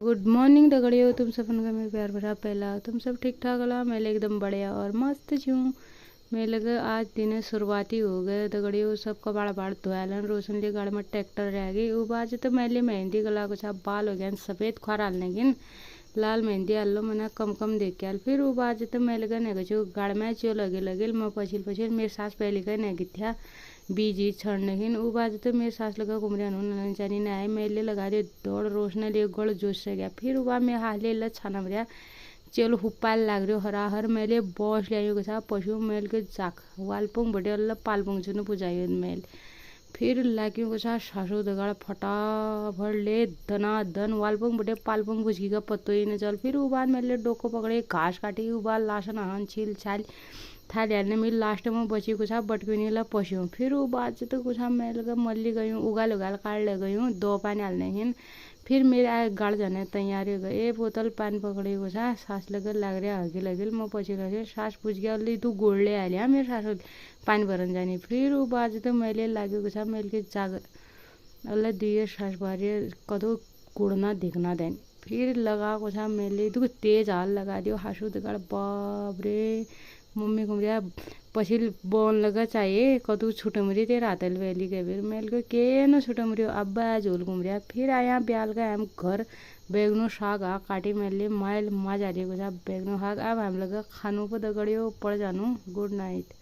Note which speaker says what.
Speaker 1: Good morning दगड़ियों, तुम सब का मेरे प्यार भरा पहला तुम सब ठीक ठाक ला। मैं एकदम बढ़िया और मस्त छूँ। मैं लगा आज दिन शुरुआती हो गए दगड़ियों। सब कबाड़ बाड़ धोयालन रोशन ले गाड़ में ट्रैक्टर रह गई वो बाज तो मैले मेहंदी गला कुछ बाल हो गया सफेद खार लेकिन लाल मेहंदी आलो मैंने कम कम देख के आल। फिर वो बाज तो मैं लगा नहीं गो गाड़ में चो लगे लगे मैं पछिल पछिल मेरे सास पहले का नहीं गिथ्या बीजी छड़ने हिन वो बाज तो मेरे सास लगा घूमरिया नून चानी ने आए मेले लगा रहे दौड़ रोशने लिए गोड़ जोश से गया। फिर वह मैं हाले ल छाना मरिया चलो हुप्पाल लाग रहे हराहर मेले बॉस लिया के साथ पशु मेल के जाक वालपुंग बड़े अल्लाह पालपुंग चुन पुजाई मेल। फिर लागियों के साथ सासू दगाड़ फटाफट ले धना धन वालपुंग बड़े पालपुंग भुजकी का पत्तो ही न चल। फिर वो बाद मेले डोको पकड़े घास काटी वो बाद लाशन हन छील छाल था डालने मिल लास्ट में बची कुछ बटकी नहीं ला पशु। फिर वो बाद से तो कुछ मैं लगा मल्ली गई हूँ उगाल उगाल काट ले गई हूँ दो पानी डालने हिन। फिर मेरे आए गाड़ जाने तैयारी हो गई बोतल पानी पकड़ी कुछ सास लगे लग रहा हगी लगे मैं पची लगे सास पूछ गया तू गोड़ ले आ लिया मेरे सास पानी भरन जानी। फिर वो बाद तो मैले लागे कुछ मेल के जाग अल्लाह दिए सास बारी कदो गुड़ना दिखना देन। फिर लगा कुछ मेले तू तेज हाल लगा दियो हासू दगाड़ बाप रे मम्मी घूमरिया पछिल बोन लगा चाहिए कदू छुटमरी ते रातल वेली के फिर मेल के न छुटमरी अब्बा झोल घूमरिया। फिर आया ब्याल का हम घर बैगनो साग आ काटी मेले माइल मजा लिया कुछ बैगनो साग अब हम लगा खानों पर दगड़ियो पड़ जानू। Good night.